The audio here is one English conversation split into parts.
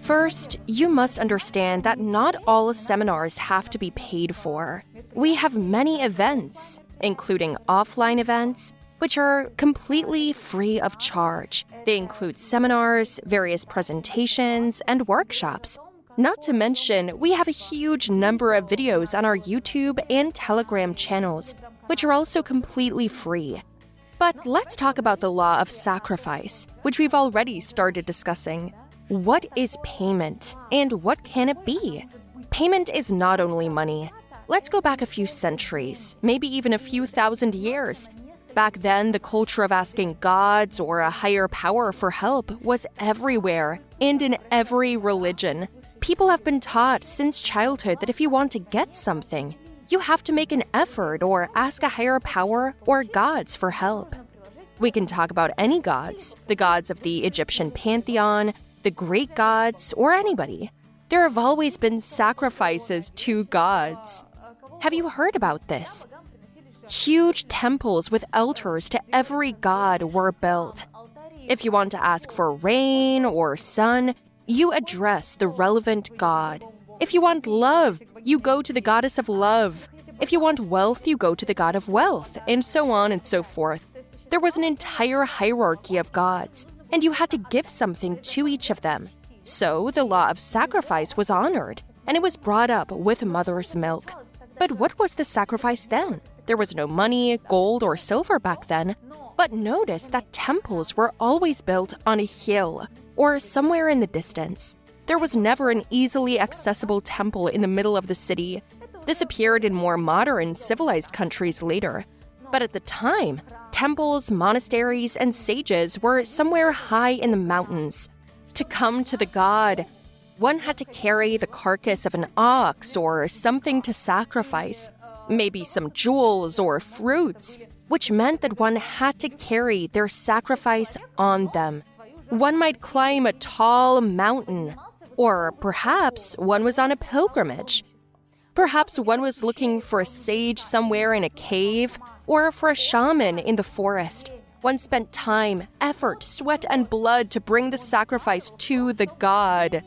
First, you must understand that not all seminars have to be paid for. We have many events, including offline events, which are completely free of charge. They include seminars, various presentations, and workshops. Not to mention, we have a huge number of videos on our YouTube and Telegram channels, which are also completely free. But let's talk about the law of sacrifice, which we've already started discussing. What is payment, and what can it be? Payment is not only money. Let's go back a few centuries, maybe even a few thousand years. Back then, the culture of asking gods or a higher power for help was everywhere and in every religion. People have been taught since childhood that if you want to get something, you have to make an effort or ask a higher power or gods for help. We can talk about any gods, the gods of the Egyptian pantheon, the Greek gods, or anybody. There have always been sacrifices to gods. Have you heard about this? Huge temples with altars to every god were built. If you want to ask for rain or sun, you address the relevant god. If you want love, you go to the goddess of love. If you want wealth, you go to the god of wealth, and so on and so forth. There was an entire hierarchy of gods, and you had to give something to each of them. So the law of sacrifice was honored, and it was brought up with mother's milk. But what was the sacrifice then? There was no money, gold, or silver back then. But notice that temples were always built on a hill, or somewhere in the distance. There was never an easily accessible temple in the middle of the city. This appeared in more modern, civilized countries later. But at the time, temples, monasteries, and sages were somewhere high in the mountains. To come to the god, one had to carry the carcass of an ox or something to sacrifice, maybe some jewels or fruits, which meant that one had to carry their sacrifice on them. One might climb a tall mountain, or perhaps one was on a pilgrimage. Perhaps one was looking for a sage somewhere in a cave, or for a shaman in the forest. One spent time, effort, sweat, and blood to bring the sacrifice to the god.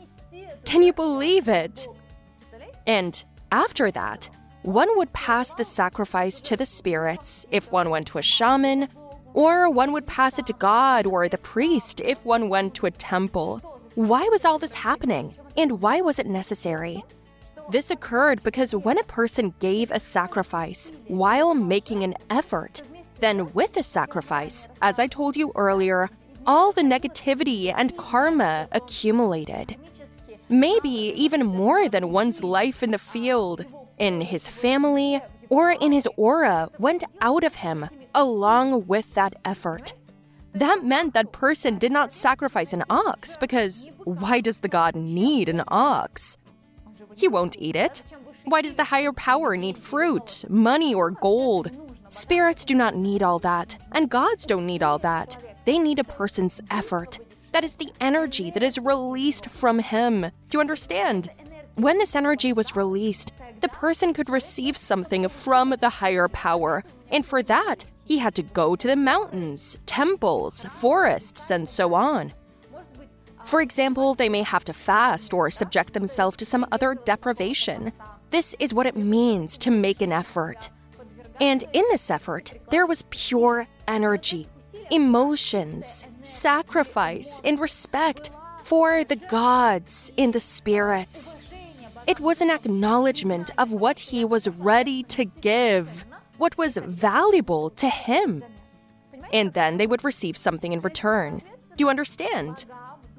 Can you believe it? And after that, one would pass the sacrifice to the spirits if one went to a shaman, or one would pass it to God or the priest if one went to a temple. Why was all this happening? And why was it necessary? This occurred because when a person gave a sacrifice while making an effort, then with the sacrifice, as I told you earlier, all the negativity and karma accumulated. Maybe even more than one's life in the field, in his family, or in his aura went out of him along with that effort. That meant that person did not sacrifice an ox because why does the god need an ox? He won't eat it. Why does the higher power need fruit, money, or gold? Spirits do not need all that, and gods don't need all that. They need a person's effort. That is the energy that is released from him. Do you understand? When this energy was released, the person could receive something from the higher power, and for that, he had to go to the mountains, temples, forests, and so on. For example, they may have to fast or subject themselves to some other deprivation. This is what it means to make an effort. And in this effort, there was pure energy, emotions, sacrifice, and respect for the gods and the spirits. It was an acknowledgement of what he was ready to give, what was valuable to him. And then they would receive something in return. Do you understand?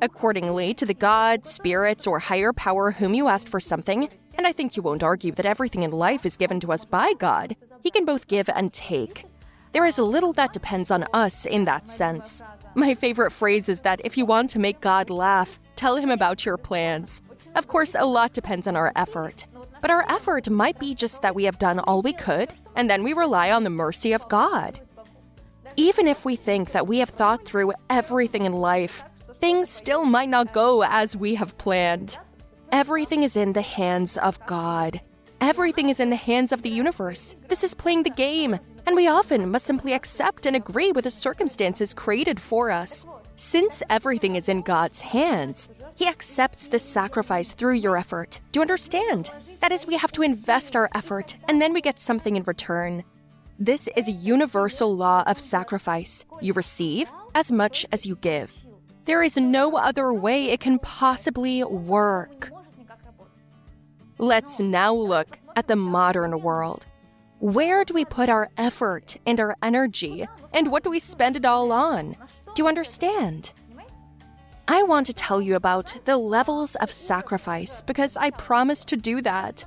Accordingly to the gods, spirits, or higher power whom you asked for something, and I think you won't argue that everything in life is given to us by God, he can both give and take. There is little that depends on us in that sense. My favorite phrase is that if you want to make God laugh, tell him about your plans. Of course, a lot depends on our effort. But our effort might be just that we have done all we could, and then we rely on the mercy of God. Even if we think that we have thought through everything in life, things still might not go as we have planned. Everything is in the hands of God. Everything is in the hands of the universe. This is playing the game, and we often must simply accept and agree with the circumstances created for us. Since everything is in God's hands, He accepts the sacrifice through your effort. Do you understand? That is, we have to invest our effort, and then we get something in return. This is a universal law of sacrifice. You receive as much as you give. There is no other way it can possibly work. Let's now look at the modern world. Where do we put our effort and our energy, and what do we spend it all on? Do you understand? I want to tell you about the levels of sacrifice because I promised to do that.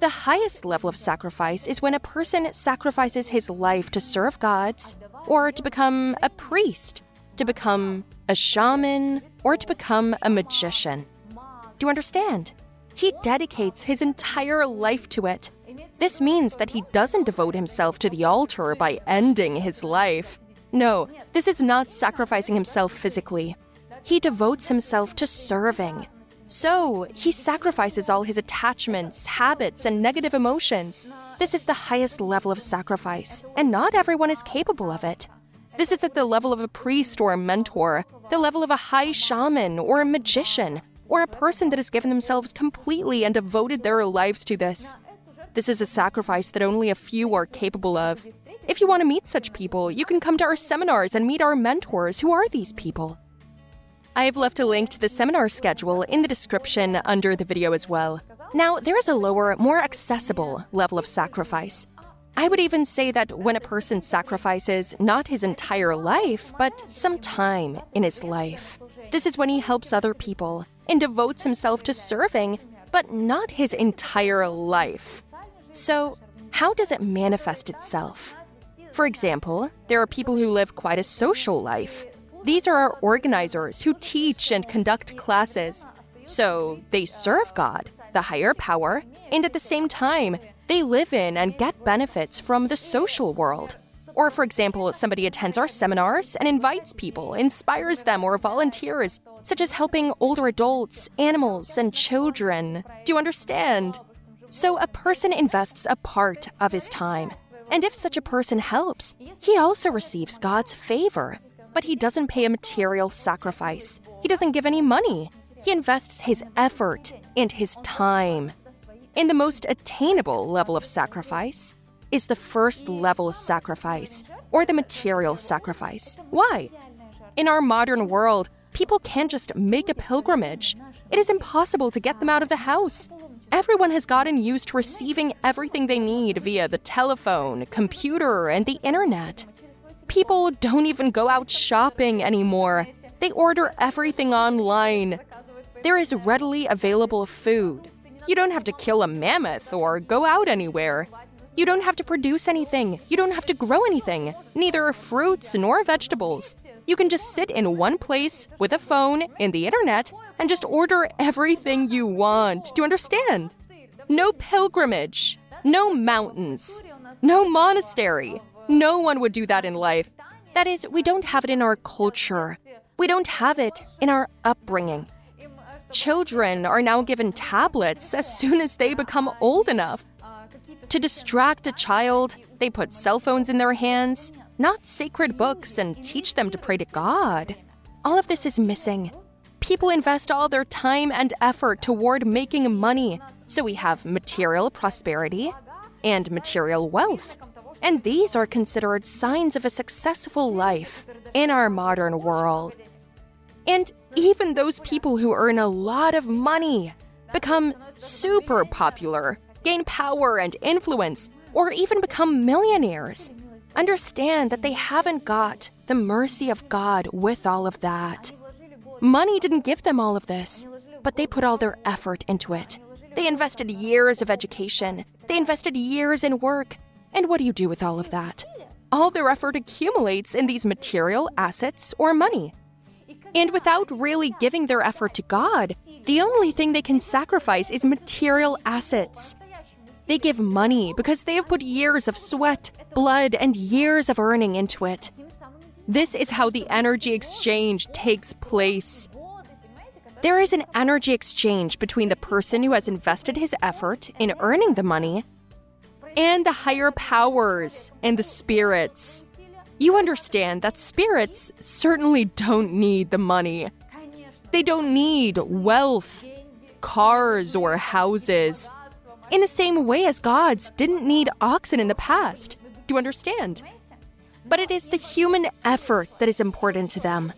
The highest level of sacrifice is when a person sacrifices his life to serve gods, or to become a priest, to become a shaman, or to become a magician. Do you understand? He dedicates his entire life to it. This means that he doesn't devote himself to the altar by ending his life. No, this is not sacrificing himself physically. He devotes himself to serving. So, he sacrifices all his attachments, habits, and negative emotions. This is the highest level of sacrifice, and not everyone is capable of it. This is at the level of a priest or a mentor, the level of a high shaman or a magician, or a person that has given themselves completely and devoted their lives to this. This is a sacrifice that only a few are capable of. If you want to meet such people, you can come to our seminars and meet our mentors. Who are these people? I have left a link to the seminar schedule in the description under the video as well. Now, there is a lower, more accessible level of sacrifice. I would even say that when a person sacrifices not his entire life, but some time in his life, this is when he helps other people and devotes himself to serving, but not his entire life. So, how does it manifest itself? For example, there are people who live quite a social life. These are our organizers who teach and conduct classes. So, they serve God, the higher power, and at the same time, they live in and get benefits from the social world. Or, for example, somebody attends our seminars and invites people, inspires them, or volunteers, such as helping older adults, animals, and children. Do you understand? So a person invests a part of his time. And if such a person helps, he also receives God's favor. But he doesn't pay a material sacrifice. He doesn't give any money. He invests his effort and his time. And the most attainable level of sacrifice is the first level sacrifice, or the material sacrifice. Why? In our modern world, people can't just make a pilgrimage. It is impossible to get them out of the house. Everyone has gotten used to receiving everything they need via the telephone, computer, and the internet. People don't even go out shopping anymore. They order everything online. There is readily available food. You don't have to kill a mammoth or go out anywhere. You don't have to produce anything. You don't have to grow anything, neither fruits nor vegetables. You can just sit in one place with a phone and the internet and just order everything you want. Do you understand? No pilgrimage, no mountains, no monastery. No one would do that in life. That is, we don't have it in our culture. We don't have it in our upbringing. Children are now given tablets as soon as they become old enough. To distract a child, they put cell phones in their hands, not sacred books, and teach them to pray to God. All of this is missing. People invest all their time and effort toward making money, so we have material prosperity and material wealth. And these are considered signs of a successful life in our modern world. And even those people who earn a lot of money become super popular, gain power and influence, or even become millionaires. Understand that they haven't got the mercy of God with all of that. Money didn't give them all of this, but they put all their effort into it. They invested years of education. They invested years in work. And what do you do with all of that? All their effort accumulates in these material assets or money. And without really giving their effort to God, the only thing they can sacrifice is material assets. They give money because they have put years of sweat, blood, and years of earning into it. This is how the energy exchange takes place. There is an energy exchange between the person who has invested his effort in earning the money and the higher powers and the spirits. You understand that spirits certainly don't need the money. They don't need wealth, cars, or houses, in the same way as gods didn't need oxen in the past. Do you understand? But it is the human effort that is important to them.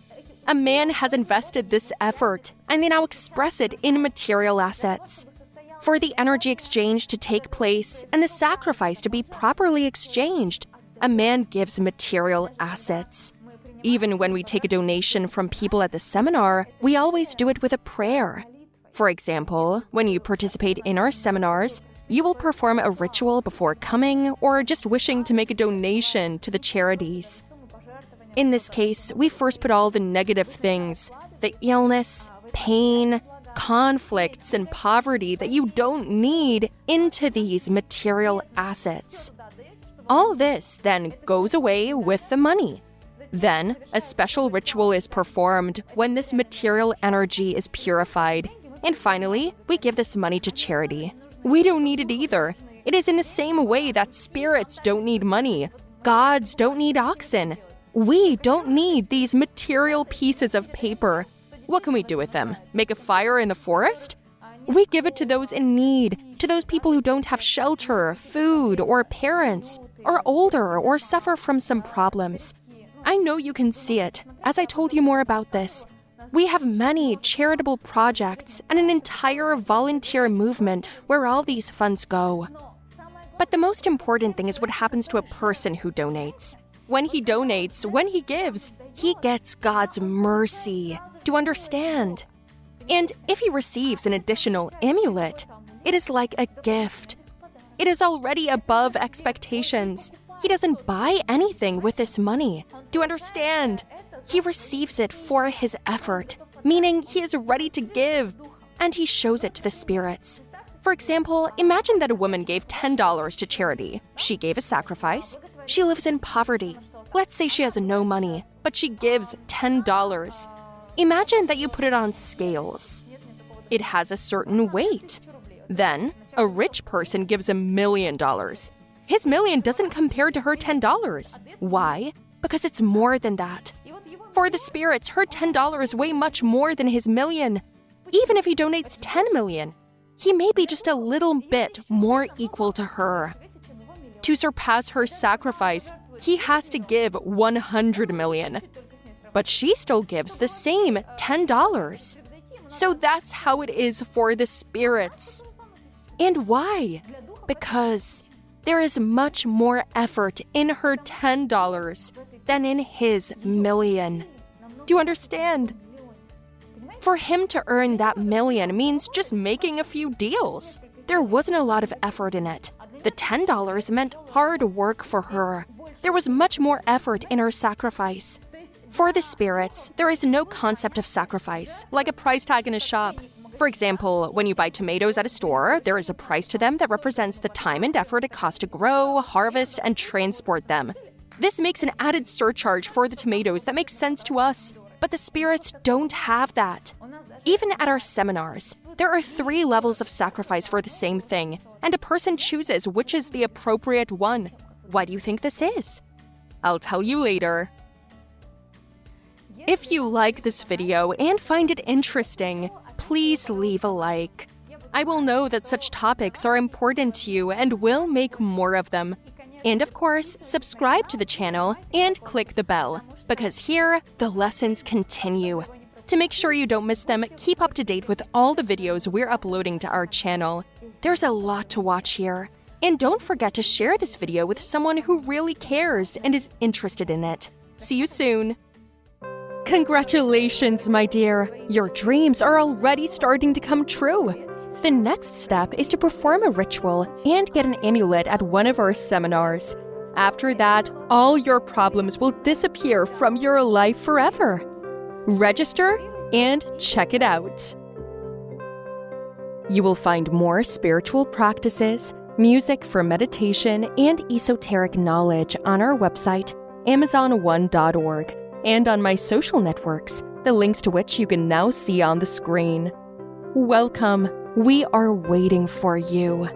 A man has invested this effort, and they now express it in material assets. For the energy exchange to take place and the sacrifice to be properly exchanged, a man gives material assets. Even when we take a donation from people at the seminar, we always do it with a prayer. For example, when you participate in our seminars, you will perform a ritual before coming or just wishing to make a donation to the charities. In this case, we first put all the negative things, the illness, pain, conflicts, and poverty that you don't need into these material assets. All this then goes away with the money. Then, a special ritual is performed when this material energy is purified. And finally, we give this money to charity. We don't need it either. It is in the same way that spirits don't need money. Gods don't need oxen. We don't need these material pieces of paper. What can we do with them? Make a fire in the forest? We give it to those in need, to those people who don't have shelter, food, or parents, or older, or suffer from some problems. I know you can see it, as I told you more about this. We have many charitable projects and an entire volunteer movement where all these funds go. But the most important thing is what happens to a person who donates. When he donates, when he gives, he gets God's mercy. Do you understand? And if he receives an additional amulet, it is like a gift. It is already above expectations. He doesn't buy anything with this money. Do you understand? He receives it for his effort, meaning he is ready to give, and he shows it to the spirits. For example, imagine that a woman gave $10 to charity. She gave a sacrifice. She lives in poverty. Let's say she has no money, but she gives $10. Imagine that you put it on scales. It has a certain weight. Then, a rich person gives $1 million. His million doesn't compare to her $10. Why? Because it's more than that. For the spirits, her $10 weigh much more than his million. Even if he donates 10 million, he may be just a little bit more equal to her. To surpass her sacrifice, he has to give 100 million. But she still gives the same $10. So that's how it is for the spirits. And why? Because there is much more effort in her $10 than in his million. Do you understand? For him to earn that million means just making a few deals. There wasn't a lot of effort in it. The $10 meant hard work for her. There was much more effort in her sacrifice. For the spirits, there is no concept of sacrifice, like a price tag in a shop. For example, when you buy tomatoes at a store, there is a price to them that represents the time and effort it costs to grow, harvest, and transport them. This makes an added surcharge for the tomatoes that makes sense to us, but the spirits don't have that. Even at our seminars, there are 3 levels of sacrifice for the same thing, and a person chooses which is the appropriate one. Why do you think this is? I'll tell you later. If you like this video and find it interesting, please leave a like. I will know that such topics are important to you and will make more of them. And of course, subscribe to the channel and click the bell, because here, the lessons continue. To make sure you don't miss them, keep up to date with all the videos we're uploading to our channel. There's a lot to watch here. And don't forget to share this video with someone who really cares and is interested in it. See you soon! Congratulations, my dear! Your dreams are already starting to come true! The next step is to perform a ritual and get an amulet at one of our seminars. After that, all your problems will disappear from your life forever. Register and check it out. You will find more spiritual practices, music for meditation, and esoteric knowledge on our website, amazon1.org, and on my social networks, the links to which you can now see on the screen. Welcome. We are waiting for you.